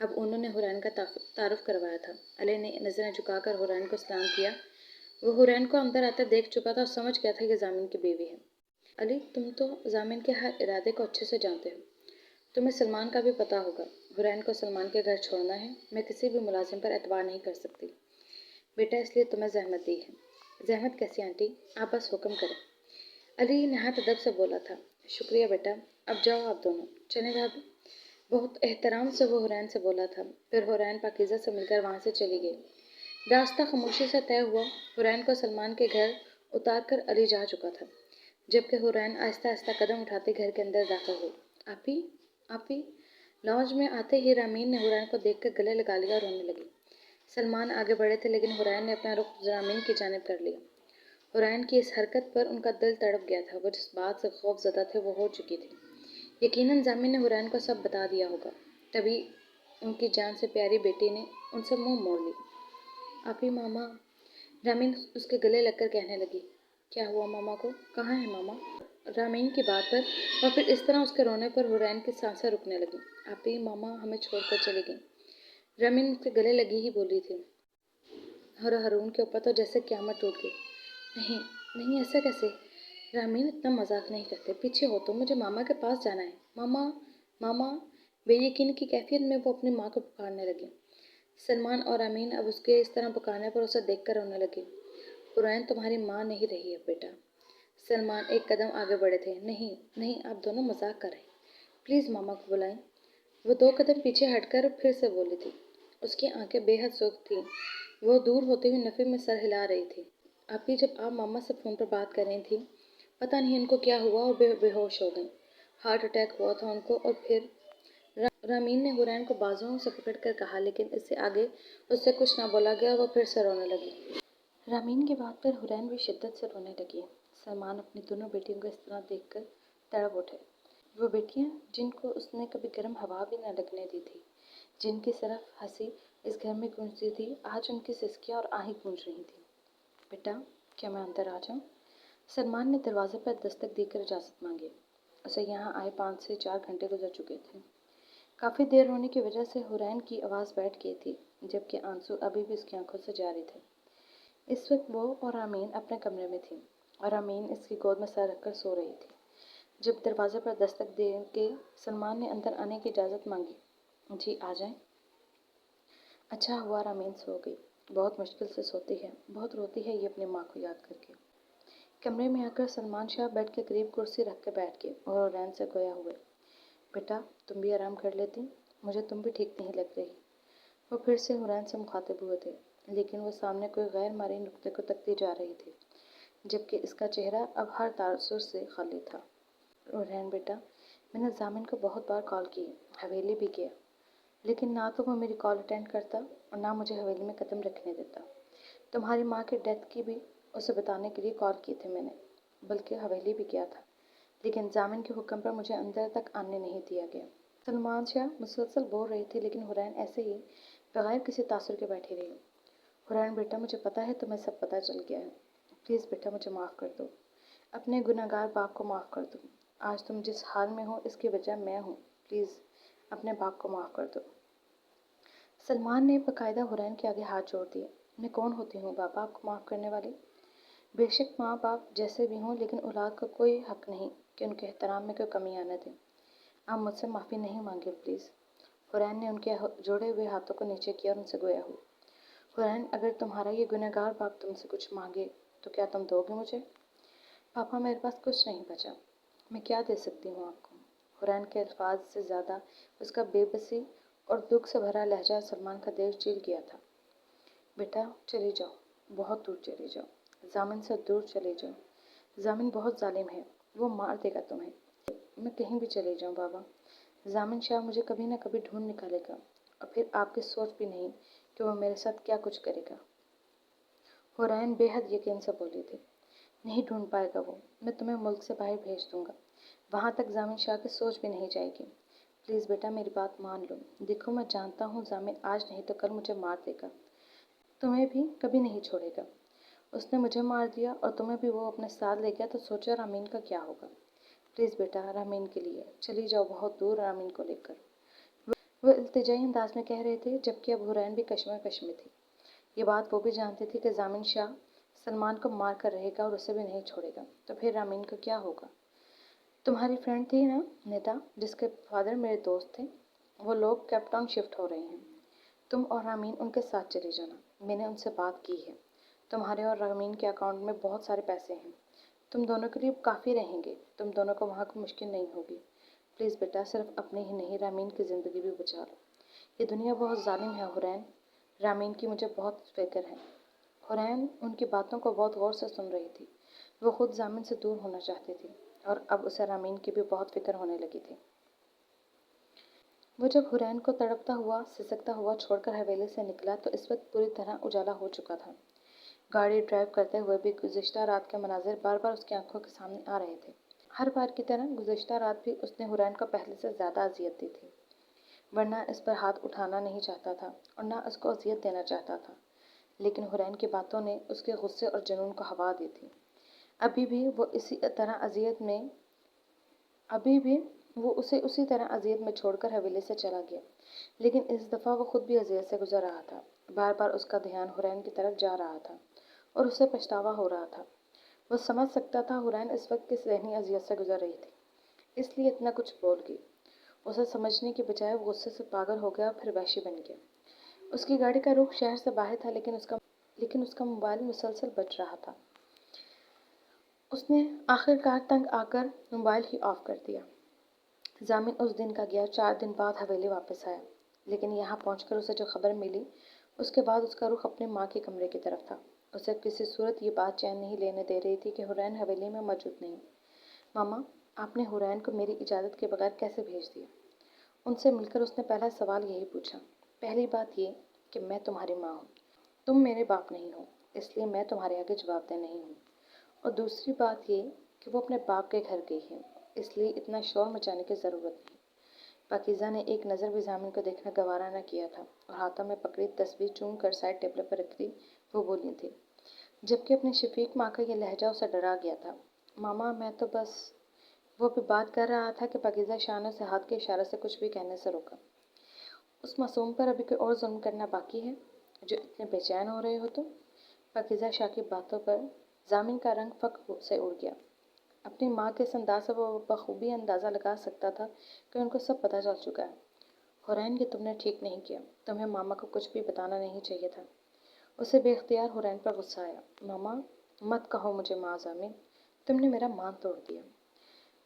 اب انہوں نے حرین کا تعارف کروایا تھا۔ علی نے نظریں جھکا کر حرین کو سلام کیا۔ وہ حرین کو اندر آتے دیکھ چکا تھا اور سمجھ گیا تھا کہ ضامن کی بیوی ہے۔ علی، تم تو ضامن کے ہر ارادے کو اچھے سے جانتے ہو۔ تمہیں سلمان کا بھی پتہ ہوگا۔ حرین کو سلمان کے گھر چھوڑنا ہے۔ میں کسی بھی ملازم پر اعتبار نہیں کر سکتی۔ بیٹا، اس لیے تمہیں زحمت دی ہے۔ زحمت کیسی آنٹی؟ آپ بس حکم کریں۔ علی نہایت ادب سے بولا تھا۔ شکریہ بیٹا، اب جاؤ آپ دونوں۔ چلیں بھابھی؟ بہت احترام سے وہ حرین سے بولا تھا۔ پھر حرین پاکیزہ سے مل کر وہاں سے چلی گئی۔ راستہ خاموشی سے طے ہوا۔ حرین کو سلمان کے گھر اتار کر علی جا چکا تھا، جبکہ حرین آہستہ آہستہ قدم اٹھاتے گھر کے اندر داخل ہوئی۔ آپی، آپی۔ لاؤنج میں آتے ہی رامین نے حرین کو دیکھ کر گلے لگا لیا اور رونے لگی۔ سلمان آگے بڑھے تھے لیکن حرین نے اپنا رخ رامین کی جانب کر لیا۔ حرین کی اس حرکت پر ان کا دل تڑپ گیا تھا۔ وہ جس بات سے خوف زدہ تھے وہ ہو چکی تھی۔ یقیناً ضامن نے حرین کو سب بتا دیا ہوگا، تبھی ان کی جان سے پیاری بیٹی نے ان سے منہ موڑ لی۔ آپی، ماما، رامین اس کے گلے لگ کر کہنے لگی۔ کیا ہوا ماما کو؟ کہاں ہے ماما؟ رامین کی بات پر اور پھر اس طرح اس کے رونے پر حرین کی سانسیں رکنے لگیں۔ آپی، ماما ہمیں چھوڑ کر چلی گئیں۔ رامین اس کے گلے لگی ہی بولی تھی اور ہارون کے اوپر تو جیسے قیامت ٹوٹ گئی۔ نہیں، نہیں، ایسا کیسے؟ رامین اتنا مذاق نہیں کرتے، پیچھے ہو تو مجھے ماما کے پاس جانا ہے۔ ماما، ماما۔ بے یقینی کی کیفیت میں وہ اپنی ماں کو پکارنے لگی۔ سلمان اور رامین اب اس کے اس طرح پکارنے پر اسے دیکھ کر رونے لگے۔ حرین تمہاری ماں نہیں رہی اب بیٹا۔ سلمان ایک قدم آگے بڑھے تھے۔ نہیں، نہیں، آپ دونوں مذاق کر رہے ہیں، پلیز ماما کو بلائیں۔ وہ 2 قدم پیچھے ہٹ کر پھر سے بولی تھی۔ اس کی آنکھیں بے حد سرخ تھیں۔ وہ دور ہوتے ہوئے نفی میں سر ہلا رہی تھی۔ آپی، جب آپ ماما سے فون پر بات کر رہی تھیں، پتہ نہیں ان کو کیا ہوا اور بے ہوش ہو گئیں۔ ہارٹ اٹیک ہوا تھا ان کو۔ اور پھر رامین نے حرین کو بازوؤں سے پکڑ کر کہا، لیکن اس سے آگے اس سے کچھ نہ بولا گیا اور وہ پھر سے رونے لگی۔ رامین کی بات پر حرین بھی شدت سے رونے لگی۔ سلمان اپنی دونوں بیٹیوں کو اس طرح دیکھ کر تڑپ اٹھے۔ وہ بیٹیاں جن کو اس نے کبھی گرم ہوا بھی نہ لگنے دی تھی، جن کی صرف ہنسی اس گھر میں گونجتی تھی، آج ان کی سسکیاں اور آہیں گونج رہی تھیں۔ بیٹا، کیا میں اندر آ جاؤں؟ سلمان نے دروازے پر دستک دے کر اجازت مانگی۔ اسے یہاں آئے 5 سے 4 گھنٹے گزر چکے تھے۔ کافی دیر ہونے کی وجہ سے حرین کی آواز بیٹھ گئی تھی، جبکہ آنسو ابھی بھی اس کی آنکھوں سے جاری تھے۔ اس وقت وہ اور رامین اپنے کمرے میں تھی اور رامین اس کی گود میں سر رکھ کر سو رہی تھی۔ جب دروازے پر دستک دے کے سلمان نے اندر آنے کی اجازت مانگی۔ جی، آ جائیں۔ اچھا ہوا رامین سو گئی۔ بہت مشکل سے سوتی ہے، بہت روتی ہے یہ اپنی ماں کو یاد کر کے۔ کمرے میں آ کر سلمان شاہ بیڈ کے قریب کرسی رکھ کے بیٹھ گئے اور حرین سے گویا ہوئے۔ بیٹا، تم بھی آرام کر لیتی؟ مجھے تم بھی ٹھیک نہیں لگ رہی۔ وہ پھر سے حرین سے مخاطب ہوئے تھے، لیکن وہ سامنے کوئی غیر معروف نقطے کو تکتی جا رہی تھی، جبکہ اس کا چہرہ اب ہر تاثر سے خالی تھا۔ حرین بیٹا، میں نے ضامن کو بہت بار کال کی، حویلی بھی گیا، لیکن نہ تو وہ میری کال اٹینڈ کرتا اور نہ مجھے حویلی میں قدم رکھنے دیتا۔ تمہاری ماں کی ڈیتھ کی بھی اسے بتانے کے لیے کال کی تھی میں نے، بلکہ حویلی بھی کیا تھا، لیکن ضامن کے حکم پر مجھے اندر تک آنے نہیں دیا گیا۔ سلمان شاہ مسلسل بول رہی تھی، لیکن حرین ایسے ہی بغیر کسی تاثر کے بیٹھی رہی۔ حرین بیٹا، مجھے پتہ ہے تمہیں سب پتہ چل گیا ہے، پلیز بیٹا مجھے معاف کر دو، اپنے گنہگار باپ کو معاف کر دو۔ آج تم جس حال میں ہو اس کی وجہ میں ہوں، پلیز اپنے باپ کو معاف کر دو۔ سلمان نے باقاعدہ حرین کے آگے ہاتھ جوڑ دیے۔ میں کون ہوتی ہوں بابا آپ کو معاف کرنے والی؟ بے شک ماں باپ جیسے بھی ہوں، لیکن اولاد کا کوئی حق نہیں کہ ان کے احترام میں کوئی کمی آنے دیں۔ آپ مجھ سے معافی نہیں مانگے پلیز۔ حرین نے ان کے جوڑے ہوئے ہاتھوں کو نیچے کیا اور ان سے گویا ہوئی۔ حرین، اگر تمہارا یہ گنہگار باپ تم سے کچھ مانگے تو کیا تم دو گے مجھے؟ پاپا، میرے پاس کچھ نہیں بچا، میں کیا دے سکتی ہوں آپ کو؟ حرین کے الفاظ سے زیادہ اس کا بے بسی اور دکھ سے بھرا لہجہ سلمان کا دل چیر گیا تھا۔ بیٹا چلی جاؤ، بہت دور چلی جاؤ، ضامن سے دور چلی جاؤ۔ ضامن بہت ظالم ہے، وہ مار دے گا تمہیں۔ میں کہیں بھی چلی جاؤں بابا، ضامن شاہ مجھے کبھی نہ کبھی ڈھونڈ نکالے گا، اور پھر آپ کی سوچ بھی نہیں کہ وہ میرے ساتھ کیا کچھ کرے گا۔ حرین بے حد یقین سے بولی تھی۔ نہیں ڈھونڈ پائے گا وہ، میں تمہیں ملک سے باہر بھیج دوں گا، وہاں تک ضامن شاہ کی سوچ بھی نہیں جائے گی۔ پلیز بیٹا میری بات مان لو۔ دیکھو میں جانتا ہوں ضامن آج نہیں تو کل مجھے مار دے گا، تمہیں بھی کبھی نہیں چھوڑے گا۔ اس نے مجھے مار دیا اور تمہیں بھی وہ اپنے ساتھ لے گیا تو سوچو رامین کا کیا ہوگا۔ پلیز بیٹا رامین کے لیے چلی جاؤ بہت دور رامین کو لے کر۔ وہ التجائی انداز میں کہہ رہے تھے، جبکہ اب حرین بھی کشمکش میں تھی۔ یہ بات وہ بھی جانتے تھے کہ ضامن شاہ سلمان کو مار کر رہے گا اور اسے بھی نہیں چھوڑے گا، تو پھر رامین کا کیا ہوگا؟ تمہاری فرینڈ تھی نا نیتا، جس کے فادر میرے دوست تھے، وہ لوگ کیپ ٹاؤن شفٹ ہو رہے ہیں۔ تم اور رامین ان کے ساتھ چلے جانا، میں نے ان سے بات کی ہے۔ تمہارے اور رامین کے اکاؤنٹ میں بہت سارے پیسے ہیں، تم دونوں کے لیے کافی رہیں گے، تم دونوں کو وہاں کو مشکل نہیں ہوگی۔ پلیز بیٹا، صرف اپنے ہی نہیں رامین کی زندگی بھی بچا لو۔ یہ دنیا بہت ظالم ہے حرین، رامین کی مجھے بہت فکر ہے۔ حرین ان کی باتوں کو بہت غور سے سن رہی تھی۔ وہ خود ضامن سے دور ہونا چاہتی تھی اور اب اسے رامین کی بھی بہت فکر ہونے لگی تھی۔ وہ جب حرین کو تڑپتا ہوا سسکتا ہوا چھوڑ کر حویلی سے نکلا تو اس وقت پوری طرح اجالا ہو چکا تھا۔ گاڑی ڈرائیو کرتے ہوئے بھی گزشتہ رات کے مناظر بار بار اس کی آنکھوں کے سامنے آ رہے تھے۔ ہر بار کی طرح گزشتہ رات بھی اس نے حرین کو پہلے سے زیادہ اذیت دی تھی، ورنہ اس پر ہاتھ اٹھانا نہیں چاہتا تھا اور نہ اس کو اذیت دینا چاہتا تھا، لیکن حرین کی باتوں نے اس کے غصے اور جنون کو ہوا دی تھی۔ ابھی بھی وہ اسی طرح اذیت میں چھوڑ کر حویلی سے چلا گیا، لیکن اس دفعہ وہ خود بھی اذیت سے گزر رہا تھا۔ بار بار اس کا دھیان حرین کی طرف جا رہا تھا اور اسے پچھتاوا ہو رہا تھا۔ وہ سمجھ سکتا تھا حرین اس وقت کس ذہنی اذیت سے گزر رہی تھی، اس لیے اتنا کچھ بول گئی۔ اسے سمجھنے کی بجائے وہ غصے سے پاگل ہو گیا اور پھر وحشی بن گیا۔ اس کی گاڑی کا رخ شہر سے باہر تھا، لیکن اس کا موبائل مسلسل بج رہا تھا۔ اس نے آخر کار تنگ آ کر موبائل ہی آف کر دیا۔ ضامن اس دن کا گیا 4 دن بعد حویلی واپس آیا، لیکن یہاں پہنچ کر اسے جو خبر ملی، اس کے بعد اس کا رخ اپنے ماں کے کمرے کی طرف تھا۔ اسے کسی صورت یہ بات چین نہیں لینے دے رہی تھی کہ حرین حویلی میں موجود نہیں۔ ماما، آپ نے حرین کو میری اجازت کے بغیر کیسے بھیج دیا؟ ان سے مل کر اس نے پہلا سوال یہی پوچھا۔ پہلی بات یہ کہ میں تمہاری ماں ہوں، تم میرے باپ نہیں ہو، اس لیے میں تمہارے آگے جواب دہ نہیں ہوں۔ اور دوسری بات یہ کہ وہ اپنے باپ کے گھر گئی ہے، اس لیے اتنا شور مچانے کی ضرورت نہیں۔ پاکیزہ نے ایک نظر بھی ضامن کو دیکھنا گوارا نہ کیا تھا اور ہاتھوں میں پکڑی تسبیح چوم کر سائڈ ٹیبل پر رکھ دی وہ بولی تھی، جبکہ اپنے شفیق ماں کا یہ لہجہ اسے ڈرا گیا تھا۔ ماما، میں تو بس… وہ بھی بات کر رہا تھا کہ پاکیزہ شاہ نے اسے ہاتھ کے اشارے سے کچھ بھی کہنے سے روکا۔ اس معصوم پر ابھی کوئی اور ظلم کرنا باقی ہے جو اتنے بے چین ہو رہے ہو تم؟ پاکیزہ شاہ کی باتوں پر ضامن کا رنگ فخر سے اڑ گیا۔ اپنی ماں کے اس انداز سے وہ بخوبی اندازہ لگا سکتا تھا کہ ان کو سب پتہ چل چکا ہے۔ حرین، یہ تم نے ٹھیک نہیں کیا، تمہیں ماما کو کچھ بھی بتانا نہیں چاہیے تھا۔ اسے بے اختیار حرین پر غصہ آیا۔ ماما، مت کہو مجھے ماں ضامن، تم نے میرا مان توڑ دیا۔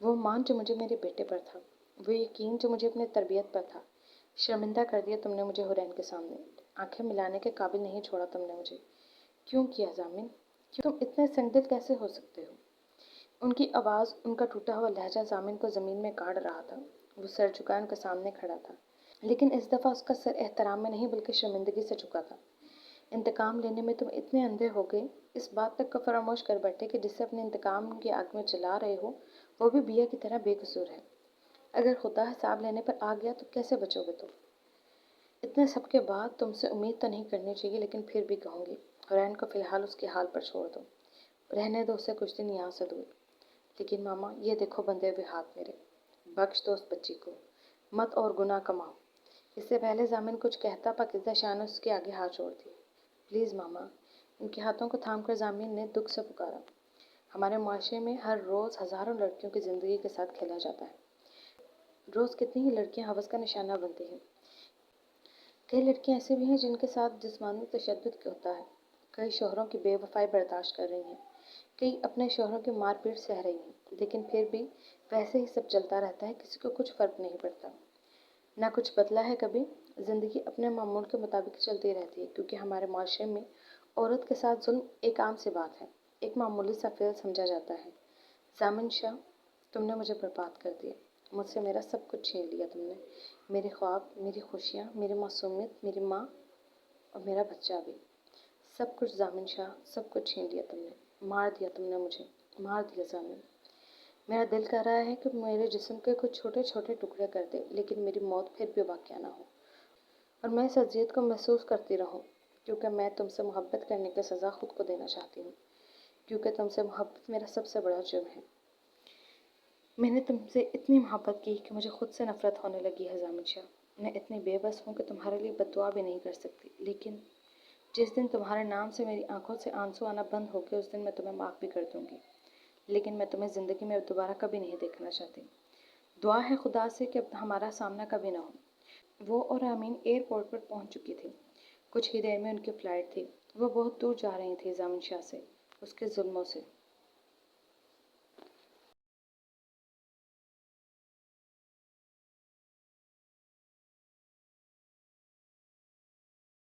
وہ مان جو مجھے میرے بیٹے پر تھا، وہ یقین جو مجھے اپنے تربیت پر تھا، شرمندہ کر دیا تم نے مجھے حرین کے سامنے۔ آنکھیں ملانے کے قابل نہیں چھوڑا تم نے مجھے۔ کیوں کیا ضامن؟ تم اتنے سنگدل کیسے ہو سکتے ہو؟ ان کی آواز، ان کا ٹوٹا ہوا لہجہ ضامن کو زمین میں گاڑ رہا تھا۔ وہ سر جھکائے ان کے سامنے کھڑا تھا، لیکن اس دفعہ اس کا سر احترام میں نہیں بلکہ شرمندگی سے جھکا تھا۔ انتقام لینے میں تم اتنے اندھے ہو گئے، اس بات تک کو فراموش کر بیٹھے کہ جسے اپنے انتقام کی آگ میں جلا رہے ہو وہ بھی بیا کی طرح بے قصور ہے۔ اگر خدا حساب لینے پر آ گیا تو کیسے بچو گے تم؟ اتنے سب کے بعد تم سے امید تو نہیں کرنی چاہیے، لیکن پھر بھی کہوں گی، حرین کو فی الحال اس کے حال پر چھوڑ دو، رہنے دو اسے کچھ دن یہاں سے دور۔ لیکن ماما، یہ دیکھو بندھے ہوئے ہاتھ میرے، بخش دو اس بچی کو، مت اور گناہ کماؤ۔ اس سے پہلے ضامن کچھ کہتا، پاکیزہ شاہ نے اس کے آگے ہاتھ چھوڑ دیے۔ پلیز ماما، ان کے ہاتھوں کو تھام کر ضامن نے دکھ سے پکارا۔ ہمارے معاشرے میں ہر روز ہزاروں لڑکیوں کی زندگی کے ساتھ کھیلا جاتا ہے۔ روز کتنی ہی لڑکیاں ہوس کا نشانہ بنتی ہیں۔ کئی لڑکیاں ایسی بھی ہیں جن کے ساتھ جسمانی تشدد ہوتا ہے، کئی شوہروں کی بے وفائی برداشت کر رہی ہیں، کئی اپنے شوہروں کی مار پیٹ سہ رہی ہیں، لیکن پھر بھی ویسے ہی سب چلتا رہتا ہے، کسی کو کچھ فرق نہیں پڑتا۔ نہ کچھ بدلا ہے کبھی، زندگی اپنے معمول کے مطابق چلتی رہتی ہے، کیونکہ ہمارے معاشرے میں عورت کے ساتھ ظلم ایک عام سی بات ہے، ایک معمولی سا فعل سمجھا جاتا ہے۔ ضامن شاہ، تم نے مجھے برباد کر دیا، مجھ سے میرا سب کچھ چھین لیا تم نے، میرے خواب، میری خوشیاں، میری معصومیت، میری ماں اور میرا بچہ بھی، سب کچھ ضامن شاہ، سب کچھ چھین لیا تم نے، مار دیا تم نے مجھے، مار دیا ضامن۔ میرا دل کر رہا ہے کہ میرے جسم کے کچھ چھوٹے چھوٹے ٹکڑے کر دے، لیکن میری موت پھر بھی واقع نہ ہو اور میں اس اذیت کو محسوس کرتی رہوں، کیونکہ میں تم سے محبت کرنے کی سزا خود کو دینا چاہتی ہوں، کیونکہ تم سے محبت میرا سب سے بڑا جرم ہے۔ میں نے تم سے اتنی محبت کی کہ مجھے خود سے نفرت ہونے لگی ہے ضامن شاہ۔ میں اتنی بے بس ہوں کہ تمہارے لیے بد دعا بھی نہیں کر سکتی، لیکن جس دن تمہارے نام سے میری آنکھوں سے آنسو آنا بند ہو گئے اس دن میں تمہیں معاف بھی کر دوں گی، لیکن میں تمہیں زندگی میں دوبارہ کبھی نہیں دیکھنا چاہتی۔ دعا ہے خدا سے کہ اب ہمارا سامنا کبھی نہ ہو۔ وہ اور آمین ایئرپورٹ پر پہنچ چکی تھی۔ کچھ ہی دیر میں ان کی فلائٹ تھی۔ وہ بہت دور جا رہی تھی ضامن شاہ سے، اس کے ظلموں سے۔